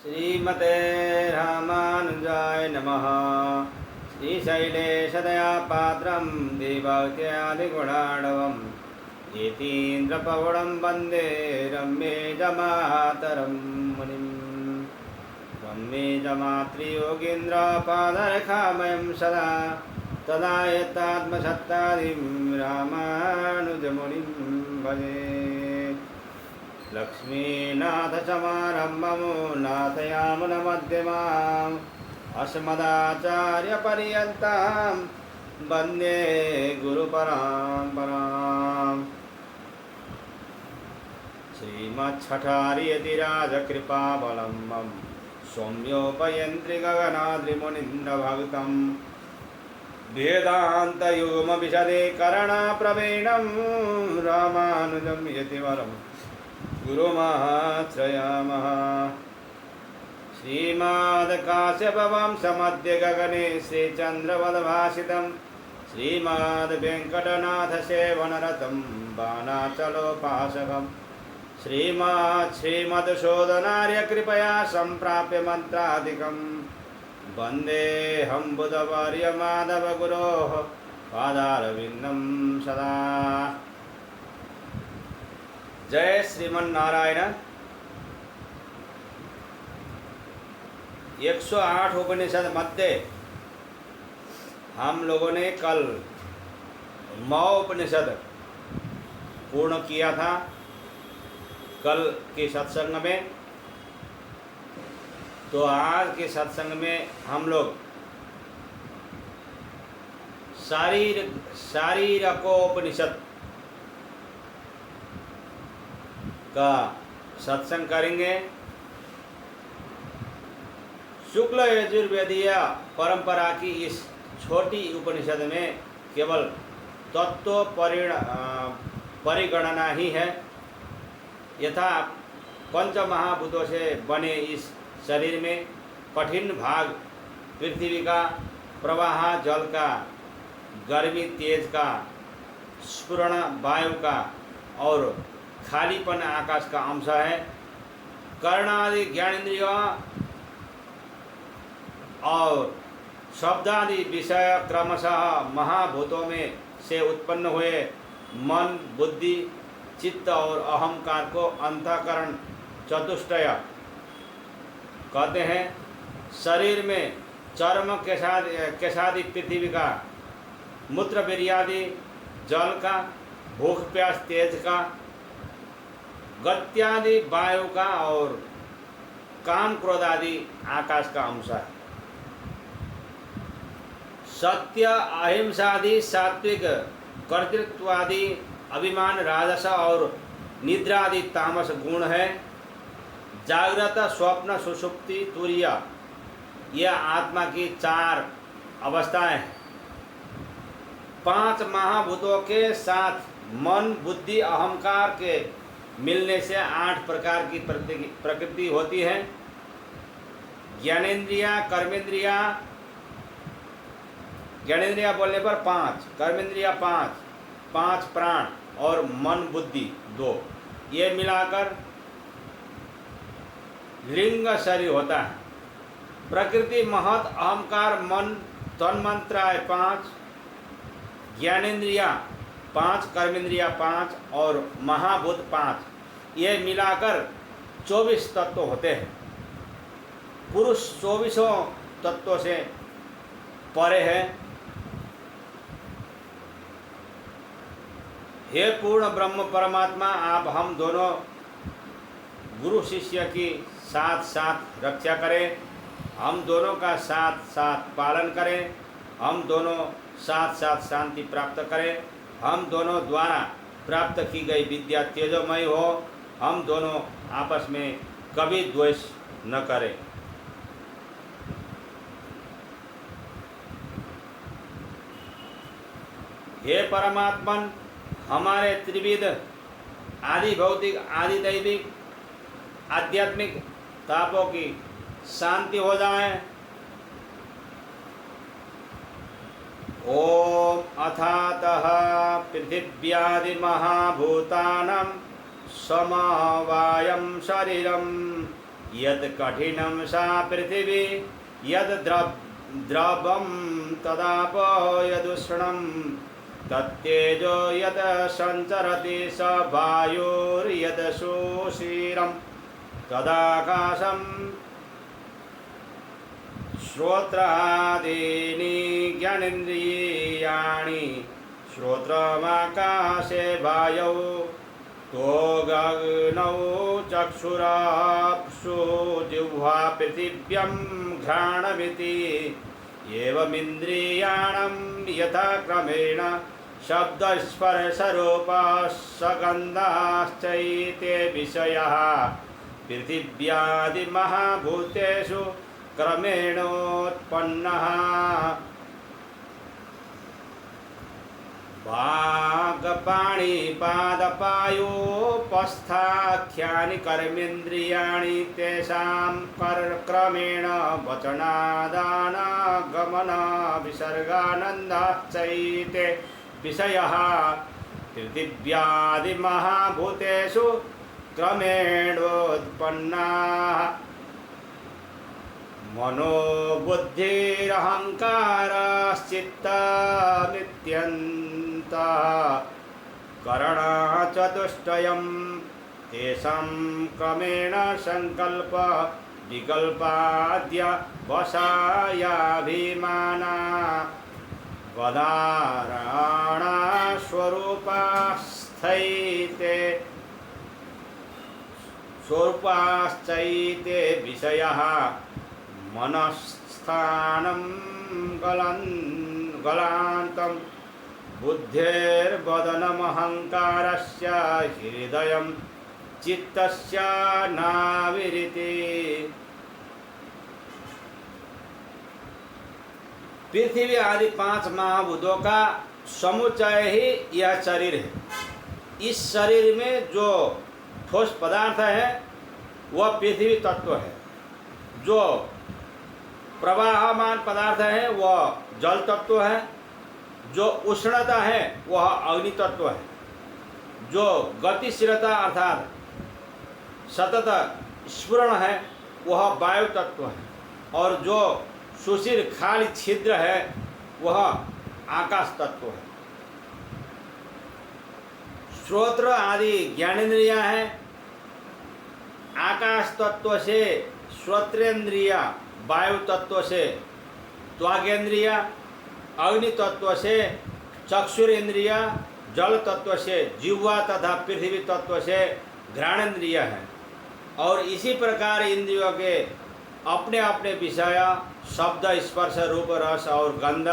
श्रीमते रामानुजाय नमः। श्रीशैलेशदयापात्रं देवभक्त्यादिगुणार्णवम् यतीन्द्रपवनं वन्दे रम्येजमातरं मुनिम्। रम्येजमातृयोगीन्द्रपादरेखामयं सदा तदा यत्तात्मसत्तादिं रामानुजमुनिं भजे। लक्ष्मीनाथसमारम्भं नाथयामुनमध्यमाम् अस्मदाचार्यपर्यन्तां वन्दे गुरुपरम्पराम्। श्रीमच्छठार्यतिराजकृपावलम्बं सौम्योपयन्त्रिगगनाद्रिमुनीन्द्रभक्तं वेदान्तयोगमविशदीकरणप्रवीणं रामानुजं यतिवरम् गुरुमाश्रयामः। श्रीमद्काश्यपवंशमध्ये गगने श्रीचन्द्रवद्भासितं श्रीमद्वेङ्कटनाथसेवनरतं बाणाचलोपासकं श्रीमद्शोधनार्यकृपया सम्प्राप्य मन्त्रादिकं वन्देऽहं बुधवर्यमाधवगुरोः पादारविन्दं सदा। जय श्रीमन नारायण। 108 उपनिषद मध्य हम लोगों ने कल 9 उपनिषद पूर्ण किया था कल के सत्संग में। तो आज के सत्संग में हम लोग शारीरकोपनिषद का सत्संग करेंगे। शुक्ल यजुर्वेदीय परंपरा की इस छोटी उपनिषद में केवल तत्व परिगणना ही है। यथा पंच महाभूतों से बने इस शरीर में कठिन भाग पृथ्वी का, प्रवाह जल का, गर्मी तेज का, स्फुरण वायु का और खालीपन आकाश का अंश है। कर्णादि ज्ञानेन्द्रिय और शब्दादि विषय क्रमशः महाभूतों में से उत्पन्न हुए मन, बुद्धि, चित्त और अहंकार को अंतःकरण चतुष्टय कहते हैं। शरीर में चर्म केशादि पृथ्वी का, मूत्र वीर्यादि जल का, भूख प्यास तेज का, गत्यादि वायु का और काम क्रोध आदि आकाश का अंश है। सत्य अहिंसादि सात्विक, कर्तृत्वादि अभिमान राजस और निद्रादि तामस गुण है। जागृत, स्वप्न, सुषुप्ति, तुरीय यह आत्मा की 4 अवस्थाएं हैं। 5 महाभूतों के साथ मन, बुद्धि, अहंकार के मिलने से 8 प्रकार की प्रकृति होती है। ज्ञानेन्द्रिया, कर्मेंद्रिया, ज्ञानेन्द्रिया बोलने पर 5, कर्मेंद्रिया 5, 5 प्राण और मन बुद्धि 2, ये मिलाकर लिंग शरीर होता है। प्रकृति, महत, अहंकार, मन, तन्मात्राय 5, ज्ञानेन्द्रिया 5, कर्मेंद्रिया 5 और महाभूत 5, ये मिलाकर 24 तत्व होते हैं। पुरुष 24 तत्वों से परे है। हे पूर्ण ब्रह्म परमात्मा, आप हम दोनों गुरु शिष्य की साथ साथ रक्षा करें, हम दोनों का साथ साथ पालन करें, हम दोनों साथ साथ शांति प्राप्त करें, हम दोनों द्वारा प्राप्त की गई विद्या तेजोमय हो, हम दोनों आपस में कभी द्वेष न करें। हे परमात्मन, हमारे त्रिविध आदि भौतिक, आदि दैविक, आध्यात्मिक तापों की शांति हो जाए। ओम अथातः पृथिव्यादि महाभूतानां समवायं शरीरं यद कठिनं सा पृथिवी यद द्रवं तदाप यदुष्णं तत्तेजो यद संचरति स वायुर्यद सुशीरं तदाकाशं श्रोत्रादीनि ज्ञानेन्द्रियाणि श्रोत्रमाकाशे वायौ तोगग्नौ चक्षुराप्सु जिह्वा पृथिव्यां घ्राणमिति एवमिन्द्रियाणां यथा क्रमेण शब्दस्पर्शरूपसगन्धाश्चैते विषयाः पृथिव्यादिमहाभूतेषु क्रमेणोत्पन्नः वागपाणिपादपायोपस्थाख्यानि कर्मेन्द्रियाणि तेषां क्रमेण वचनादानागमन विसर्गानन्दाश्चैते विषयः पृथिव्यादिमहाभूतेषु क्रमेणोत्पन्नाः मनोबुद्धिरहङ्कारश्चित्तमित्यन्तः करणचतुष्टयं तेषां क्रमेण संकल्प विकल्पाद्य वशायाभिमाना वदारणा स्वरूपाश्चैते विषयः मनस्थानं गलान्तं बुद्धेर्वदनमहङ्कारस्य हृदयं चित्तस्य नाविरिति। पृथ्वी आदि 5 महाभूतों का समुच्चय ही यह शरीर है। इस शरीर में जो ठोस पदार्थ है वह पृथ्वी तत्व है, जो प्रवाहमान पदार्थ है वह जल तत्व है, जो उष्णता है वह अग्नि तत्व है, जो गतिशीलता अर्थात सतत स्फुरण है वह वायु तत्व है, और जो सुशील खाली छिद्र है वह आकाश तत्व है। श्रोत्र आदि ज्ञानेन्द्रियां हैं। आकाश तत्व से श्रोत्रेंद्रिया, वायु तत्व से त्वगेंद्रिया, अग्नि तत्व से चक्षुरेंद्रिया, जल तत्व से जिह्वा तथा पृथ्वी तत्व से घ्राणेन्द्रिय है। और इसी प्रकार इंद्रियों के अपने अपने विषय शब्द, स्पर्श, रूप, रस और गंध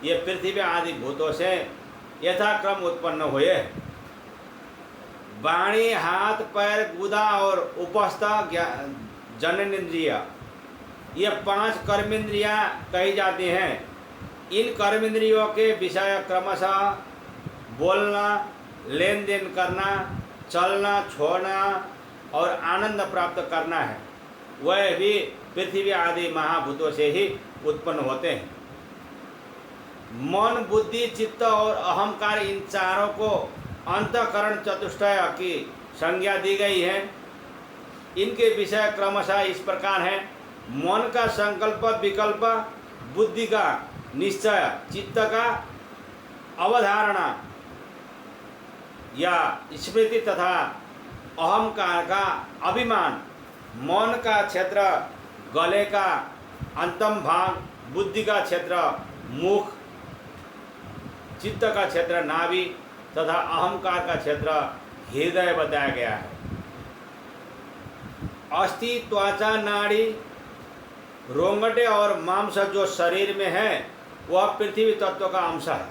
ये पृथ्वी आदि भूतों से यथाक्रम उत्पन्न हुए। वाणी, हाथ, पैर, गुदा और उपस्थ जननेन्द्रिय ये 5 कर्मेंद्रियां कही जाती हैं। इन कर्मेंद्रियों के विषय क्रमशः बोलना, लेन देन करना, चलना, छोड़ना और आनंद प्राप्त करना है। वह भी पृथ्वी आदि महाभूतों से ही उत्पन्न होते हैं। मन, बुद्धि, चित्त और अहंकार इन चारों को अंतःकरण चतुष्टय की संज्ञा दी गई है। इनके विषय क्रमशः इस प्रकार हैं। मन का संकल्प विकल्प, बुद्धि का निश्चय, चित्त का अवधारणा या स्मृति तथा अहंकार का अभिमान। मन का क्षेत्र गले का अंतम भाग, बुद्धि का क्षेत्र मुख, चित्त का क्षेत्र नाभि तथा अहंकार का क्षेत्र हृदय बताया गया है। अस्थि, त्वचा, नाड़ी, रोंगटे और मांस जो शरीर में है वह पृथ्वी तत्व का अंश है।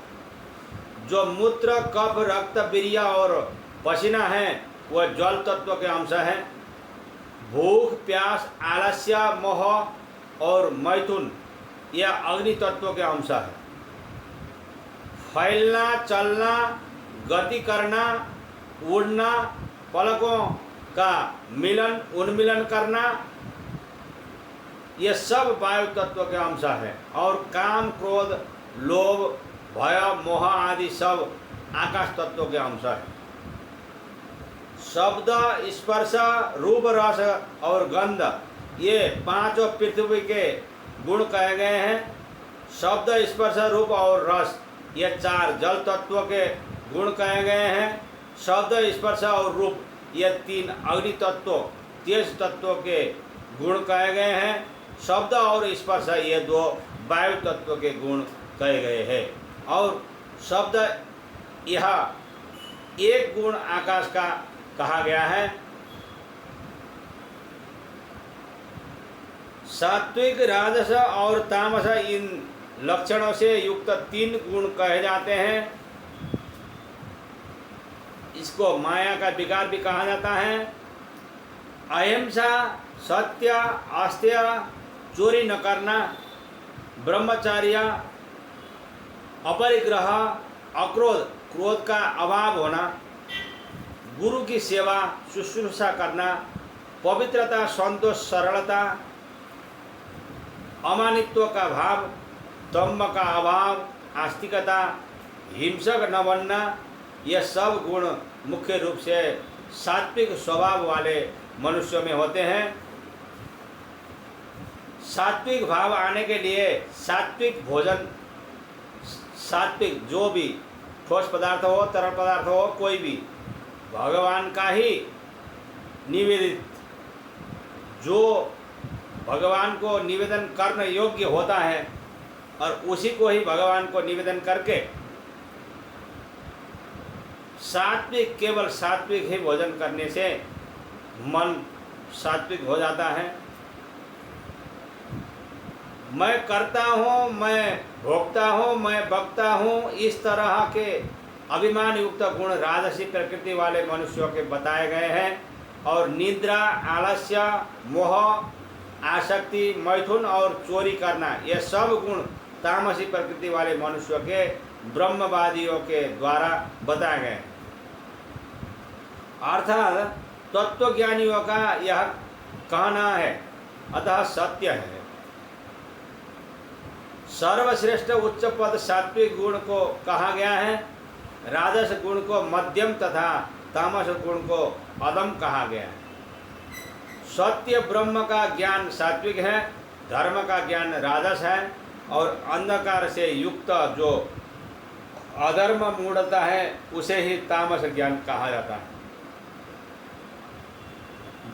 जो मूत्र, कफ, रक्त, वीर्य और पसीना है वह जल तत्व के अंश है। भूख, प्यास, आलस्य, मोह और मैथुन यह अग्नि तत्व के अंश है। फैलना, चलना, गति करना, उड़ना, पलकों का मिलन उन्मिलन करना ये सब वायु तत्व के अंश है। और काम, क्रोध, लोभ, भय, मोह आदि सब आकाश तत्व के अंश है। शब्द, स्पर्श, रूप, रस और गंध ये पांचों पृथ्वी के गुण कहे गए हैं। शब्द, स्पर्श, रूप और रस ये चार जल तत्व के गुण कहे गए हैं। शब्द, स्पर्श और रूप ये तीन अग्नि तत्व, तेज तत्व के गुण कहे गए हैं। शब्द और स्पर्श ये दो वायु तत्व के गुण कहे गए हैं। और शब्द, यह एक गुण आकाश का कहा गया है। सात्विक, राजस और तामस इन लक्षणों से युक्त तीन गुण कहे जाते हैं। इसको माया का विकार भी कहा जाता है। अहिंसा, सत्य, आस्तेय, चोरी न करना, ब्रह्मचर्य, अपरिग्रह, अक्रोध, क्रोध का अभाव होना, गुरु की सेवा शुश्रूषा करना, पवित्रता, संतोष, सरलता, अमानित्व का भाव, दम्भ का अभाव, आस्तिकता, हिंसक न बनना, यह सब गुण मुख्य रूप से सात्विक स्वभाव वाले मनुष्यों में होते हैं। सात्विक भाव आने के लिए सात्विक भोजन, सात्विक जो भी ठोस पदार्थ हो, तरल पदार्थ हो, कोई भी भगवान का ही निवेदित, जो भगवान को निवेदन करने योग्य होता है और उसी को ही भगवान को निवेदन करके सात्विक, केवल सात्विक ही भोजन करने से मन सात्विक हो जाता है। मैं करता हूँ, मैं भोगता हूँ, मैं बकता हूँ, इस तरह के अभिमान युक्त गुण राजसी प्रकृति वाले मनुष्यों के बताए गए हैं। और निद्रा, आलस्य, मोह, आसक्ति, मैथुन और चोरी करना, ये सब गुण तामसी प्रकृति वाले मनुष्यों के ब्रह्मवादियों के द्वारा बताए गए हैं। अर्थात तत्वज्ञानियों का यह कहना है, अतः सत्य है। सर्वश्रेष्ठ उच्च पद सात्विक गुण को कहा गया है। राजस गुण को मध्यम तथा तामस गुण को अधम कहा गया है। सत्य ब्रह्म का ज्ञान सात्विक है, धर्म का ज्ञान राजस है और अंधकार से युक्त जो अधर्म मूढ़ता है उसे ही तामस ज्ञान कहा जाता है।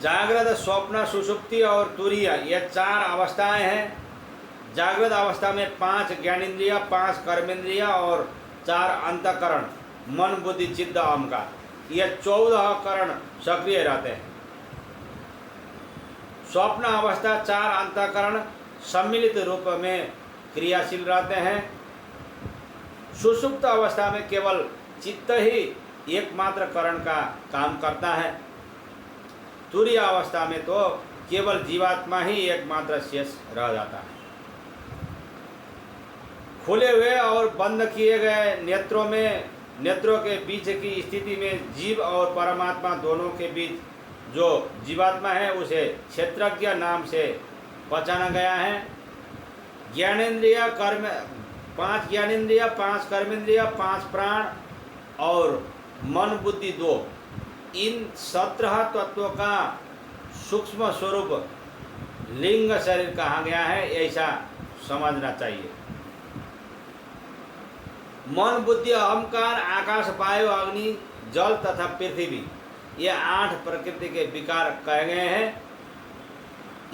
जागृत, स्वप्न, सुषुप्ति और तुरीय ये चार अवस्थाएं हैं। जागृत अवस्था में 5 ज्ञानेन्द्रिय, 5 कर्मेंद्रिय और 4 अंतःकरण, मन, बुद्धि, चित्त, अहंकार, ये 14 करण सक्रिय रहते हैं। स्वप्न अवस्था 4 अंतःकरण सम्मिलित रूप में क्रियाशील रहते हैं। सुषुप्त अवस्था में केवल चित्त ही एकमात्र करण का काम करता है। तुरीय अवस्था में तो केवल जीवात्मा ही एकमात्र शेष रह जाता है। खुले हुए और बंद किए गए नेत्रों के बीच की स्थिति में जीव और परमात्मा दोनों के बीच जो जीवात्मा है उसे क्षेत्रज्ञ नाम से पहचाना गया है। ज्ञानेन्द्रिय, 5 ज्ञानेन्द्रिय, 5 कर्मेंद्रिय, 5 प्राण और मन, बुद्धि 2, इन 17 तत्वों का सूक्ष्म स्वरूप लिंग शरीर कहा गया है, ऐसा समझना चाहिए। मन, बुद्धि, अहंकार, आकाश, वायु, अग्नि, जल तथा पृथ्वी ये 8 प्रकृति के विकार कहे गए हैं।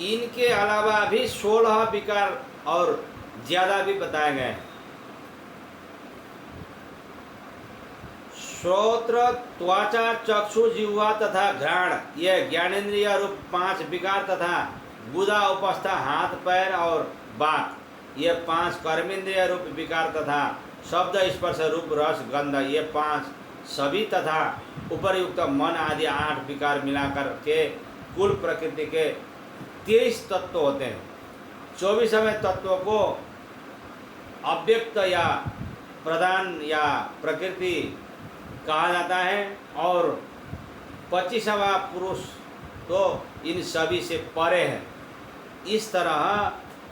इनके अलावा भी 16 विकार और ज्यादा भी बताए गए हैं। श्रोत्र, त्वचा, चक्षु, जिह्वा तथा घ्राण ये ज्ञानेन्द्रिय रूप 5 विकार तथा गुदा, उपस्था, हाथ, पैर और बाक ये 5 कर्मेंद्रिय रूप विकार तथा शब्द, स्पर्श, रूप, रस, गंध ये 5 सभी तथा उपरयुक्त मन आदि 8 विकार मिलाकर के कुल प्रकृति के 23 तत्व होते हैं। 24वें तत्व को अव्यक्त या प्रधान या प्रकृति कहा जाता है और 25वां पुरुष तो इन सभी से परे है। इस तरह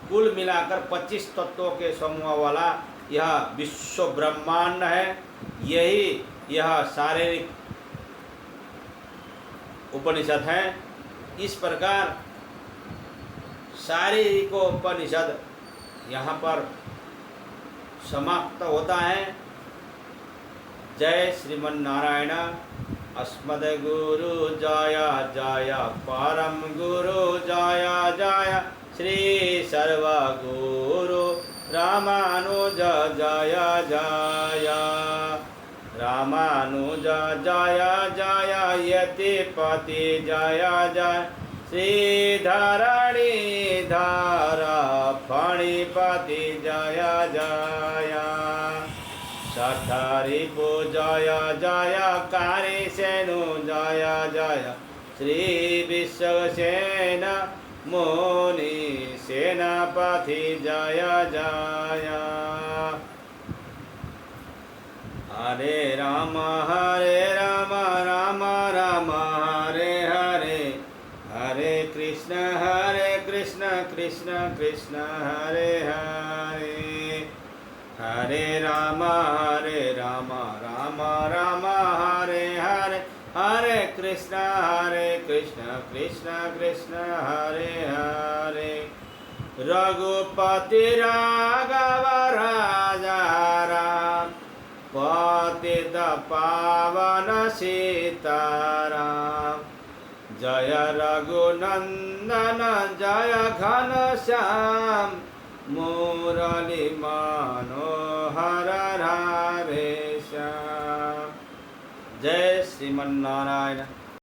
कुल मिलाकर 25 तत्वों के समूह वाला यह विश्व ब्रह्मांड है। यही यह शारीरिक उपनिषद है। इस प्रकार शारीरिकोपनिषद यहाँ पर समाप्त होता है। जय श्रीमन्नारायण। अस्मद्गुरु जय जय, परम गुरु जय जय, श्री सर्वगुरु रामानुज जय जय, रामानुज जय जय, यतिपति जय जय, श्रीधरणीधर फणिपति जय जय, सठरिपु जय जय, कारिसेनु जय जय, श्री विश्वसेन मुनि सेनापति जय जय। हरे राम राम राम हरे हरे, हरे कृष्ण कृष्ण कृष्ण हरे हरे, हरे राम राम राम हरे हरे, हरे कृष्ण कृष्ण कृष्ण हरे हरे। रघुपति राघव राजा राम, पतित पावन सीताराम, जय रघुनंदन जय घनश्याम, मुरली मनोहर राधे श्याम। जय श्रीमन्नारायण।